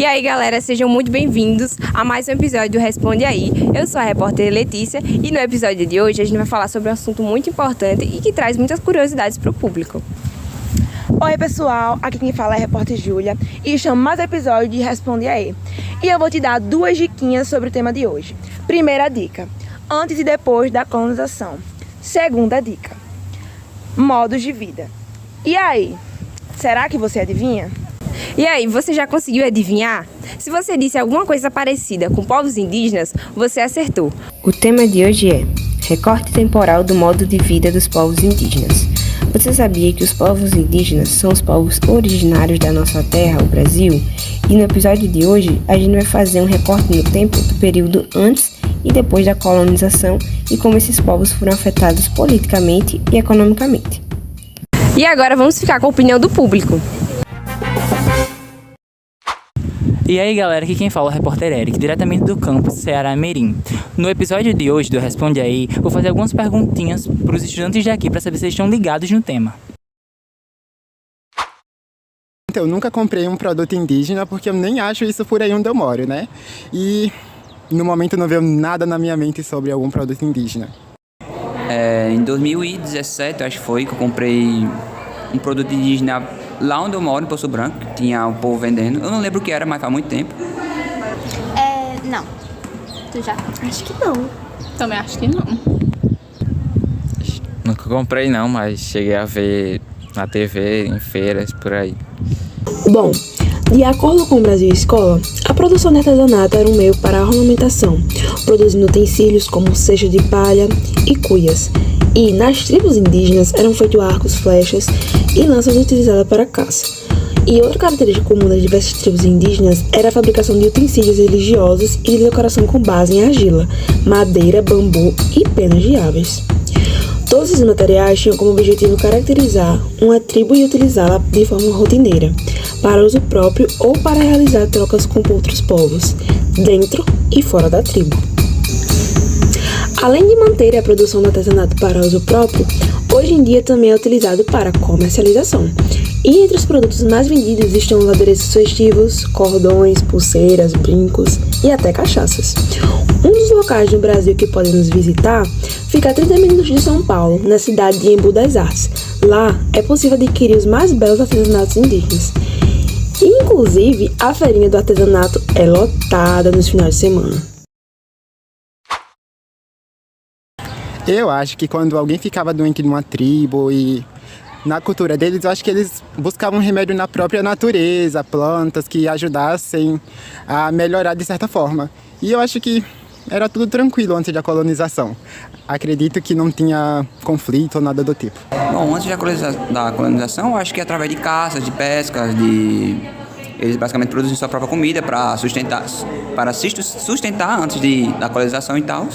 E aí, galera, sejam muito bem-vindos a mais um episódio do Responde Aí. Eu sou a repórter Letícia e no episódio de hoje a gente vai falar sobre um assunto muito importante e que traz muitas curiosidades para o público. Oi pessoal, aqui quem fala é a repórter Júlia e estamos mais um episódio de Responde Aí. E eu vou te dar duas diquinhas sobre o tema de hoje. Primeira dica, antes e depois da colonização. Segunda dica, modos de vida. E aí, será que você adivinha? E aí, você já conseguiu adivinhar? Se você disse alguma coisa parecida com povos indígenas, você acertou. O tema de hoje é recorte temporal do modo de vida dos povos indígenas. Você sabia que os povos indígenas são os povos originários da nossa terra, o Brasil? E no episódio de hoje, a gente vai fazer um recorte no tempo do período antes e depois da colonização e como esses povos foram afetados politicamente e economicamente. E agora vamos ficar com a opinião do público. E aí galera, aqui quem fala é o repórter Eric, diretamente do campus Ceará Mirim. No episódio de hoje do Responde Aí, vou fazer algumas perguntinhas para os estudantes daqui para saber se eles estão ligados no tema. Eu nunca comprei um produto indígena porque eu nem acho isso por aí onde eu moro, né? E no momento não veio nada na minha mente sobre algum produto indígena. Em 2017, acho que foi, que eu comprei um produto indígena lá onde eu moro, em Poço Branco. Tinha o povo vendendo. Eu não lembro o que era, mas faz muito tempo. Não. Tu já? Acho que não. Também acho que não. Nunca comprei não, mas cheguei a ver na TV, em feiras, por aí. Bom, de acordo com o Brasil Escola, a produção de artesanato era um meio para a ornamentação, produzindo utensílios como cesto de palha e cuias. E nas tribos indígenas eram feitos arcos, flechas e lanças utilizadas para caça. E outra característica comum das diversas tribos indígenas era a fabricação de utensílios religiosos e de decoração com base em argila, madeira, bambu e penas de aves. Todos esses materiais tinham como objetivo caracterizar uma tribo e utilizá-la de forma rotineira, para uso próprio ou para realizar trocas com outros povos, dentro e fora da tribo. Além de manter a produção do artesanato para uso próprio, hoje em dia também é utilizado para comercialização. E entre os produtos mais vendidos estão os adereços festivos, cordões, pulseiras, brincos e até cachaças. Um dos locais no Brasil que podem nos visitar fica a 30 minutos de São Paulo, na cidade de Embu das Artes. Lá é possível adquirir os mais belos artesanatos indígenas. Inclusive, a feirinha do artesanato é lotada nos finais de semana. Eu acho que quando alguém ficava doente numa tribo e na cultura deles, eu acho que eles buscavam remédio na própria natureza, plantas que ajudassem a melhorar de certa forma. E eu acho que era tudo tranquilo antes da colonização. Acredito que não tinha conflito ou nada do tipo. Bom, antes da colonização, eu acho que através de caças, de pescas, eles basicamente produzem sua própria comida para se sustentar antes da colonização e tal.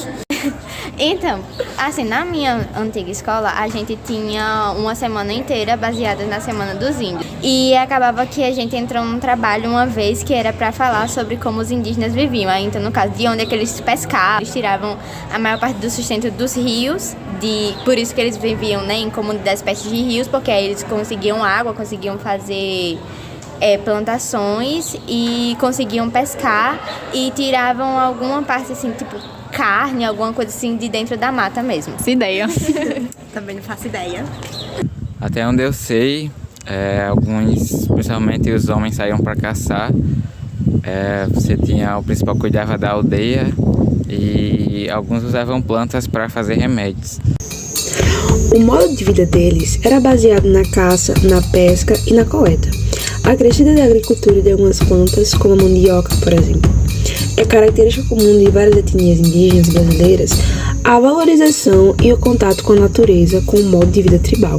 Então, assim, na minha antiga escola, a gente tinha uma semana inteira baseada na Semana dos Índios. E acabava que a gente entrou num trabalho uma vez que era para falar sobre como os indígenas viviam. Aí, então, no caso, de onde é que eles pescavam. Eles tiravam a maior parte do sustento dos rios, por isso que eles viviam, né, em comunidades perto de rios, porque aí eles conseguiam água, conseguiam fazer plantações e conseguiam pescar e tiravam alguma parte, assim, tipo carne, alguma coisa assim de dentro da mata mesmo. Faço ideia. Também não faço ideia. Até onde eu sei, alguns, principalmente os homens, saíam para caçar. Você tinha o principal cuidava da aldeia e alguns usavam plantas para fazer remédios. O modo de vida deles era baseado na caça, na pesca e na coleta. A crescida da agricultura de algumas plantas, como a mandioca, por exemplo. É característica comum de várias etnias indígenas brasileiras a valorização e o contato com a natureza com o modo de vida tribal.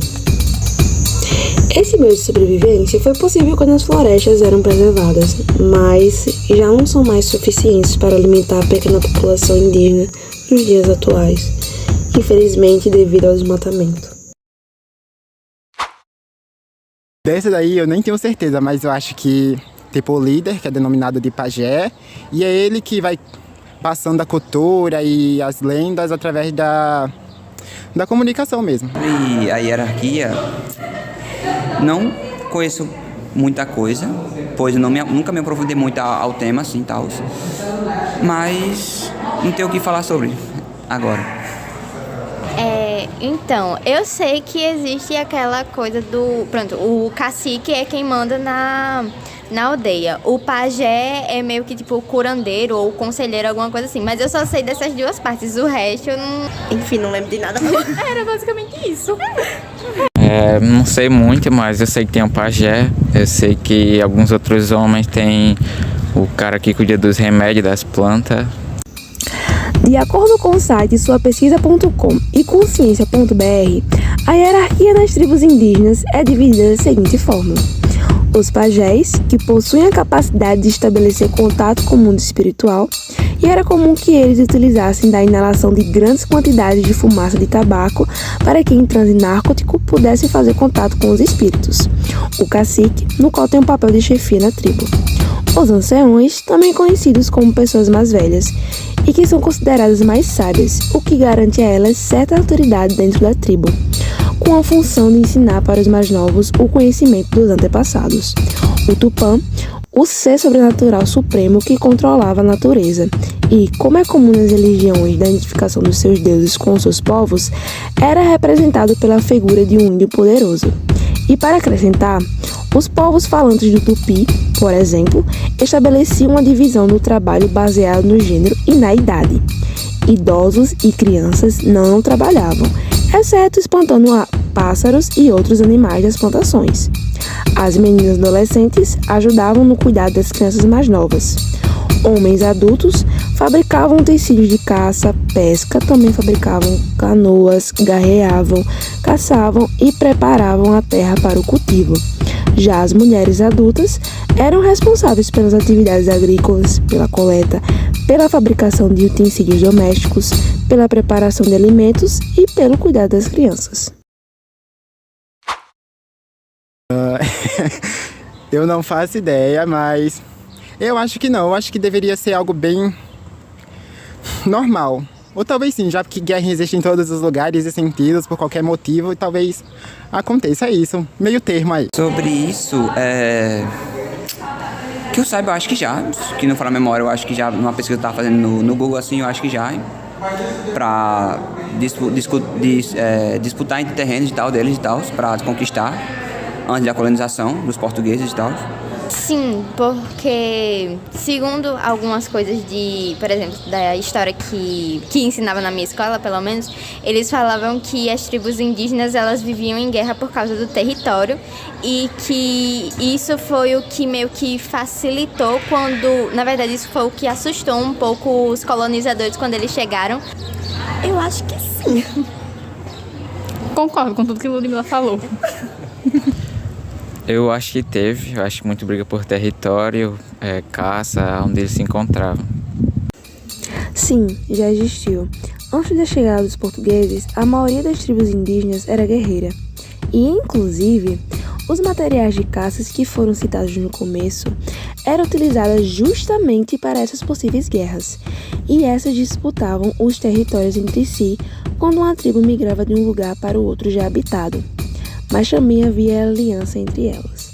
Esse meio de sobrevivência foi possível quando as florestas eram preservadas, mas já não são mais suficientes para alimentar a pequena população indígena nos dias atuais, infelizmente devido ao desmatamento. Dessa daí eu nem tenho certeza, mas eu acho que tipo o líder, que é denominado de pajé, e é ele que vai passando a cultura e as lendas através da comunicação mesmo. E a hierarquia, não conheço muita coisa, pois eu nunca me aprofundei muito ao tema, assim, tal. Mas não tenho o que falar sobre agora. Então, eu sei que existe aquela coisa do... Pronto, o cacique é quem manda na aldeia. O pajé é meio que tipo o curandeiro ou o conselheiro, alguma coisa assim. Mas eu só sei dessas duas partes. O resto eu não... Enfim, não lembro de nada. Era basicamente isso. Não sei muito, mas eu sei que tem um pajé. Eu sei que alguns outros homens têm o cara que cuida dos remédios, das plantas. De acordo com o site suapesquisa.com e consciência.br, a hierarquia nas tribos indígenas é dividida da seguinte forma: os pajés, que possuem a capacidade de estabelecer contato com o mundo espiritual, e era comum que eles utilizassem da inalação de grandes quantidades de fumaça de tabaco para que em transe narcótico pudessem fazer contato com os espíritos. O cacique, no qual tem um papel de chefia na tribo. Os anciões, também conhecidos como pessoas mais velhas, e que são consideradas mais sábias, o que garante a elas certa autoridade dentro da tribo, com a função de ensinar para os mais novos o conhecimento dos antepassados. O Tupã, o ser sobrenatural supremo que controlava a natureza, e, como é comum nas religiões da identificação dos seus deuses com os seus povos, era representado pela figura de um índio poderoso. E para acrescentar, os povos falantes do Tupi, por exemplo, estabeleciam uma divisão do trabalho baseado no gênero e na idade. Idosos e crianças não trabalhavam, exceto espantando pássaros e outros animais das plantações. As meninas adolescentes ajudavam no cuidado das crianças mais novas. Homens adultos fabricavam utensílios de caça, pesca, também fabricavam canoas, guerreavam, caçavam e preparavam a terra para o cultivo. Já as mulheres adultas eram responsáveis pelas atividades agrícolas, pela coleta, pela fabricação de utensílios domésticos, pela preparação de alimentos e pelo cuidado das crianças. Eu não faço ideia, mas eu acho que não. Eu acho que deveria ser algo bem normal. Ou talvez sim, já que guerra existe em todos os lugares e sentidos, por qualquer motivo, e talvez aconteça isso. Meio termo aí. Sobre isso, que eu saiba, eu acho que já. Que não falar a memória, eu acho que já, numa pesquisa que eu estava fazendo no Google, assim, eu acho que já. Pra disputar entre terrenos e tal, deles e tal, pra conquistar antes da colonização dos portugueses e tal. Sim, porque segundo algumas coisas por exemplo, da história que ensinava na minha escola, pelo menos, eles falavam que as tribos indígenas, elas viviam em guerra por causa do território e que isso foi o que meio que facilitou quando, na verdade, isso foi o que assustou um pouco os colonizadores quando eles chegaram. Eu acho que sim. Concordo com tudo que a Ludmilla falou. Eu acho que teve, eu acho muito briga por território, caça, onde eles se encontravam. Sim, já existiu. Antes da chegada dos portugueses, a maioria das tribos indígenas era guerreira. E, inclusive, os materiais de caças que foram citados no começo eram utilizados justamente para essas possíveis guerras. E essas disputavam os territórios entre si quando uma tribo migrava de um lugar para o outro já habitado. Mas também havia aliança entre elas.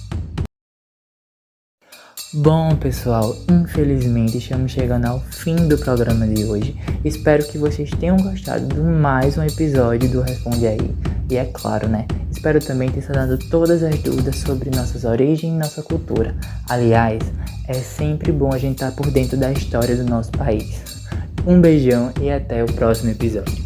Bom, pessoal, infelizmente estamos chegando ao fim do programa de hoje. Espero que vocês tenham gostado de mais um episódio do Responde Aí. E é claro, né? Espero também ter sanado todas as dúvidas sobre nossas origens e nossa cultura. Aliás, é sempre bom a gente estar por dentro da história do nosso país. Um beijão e até o próximo episódio.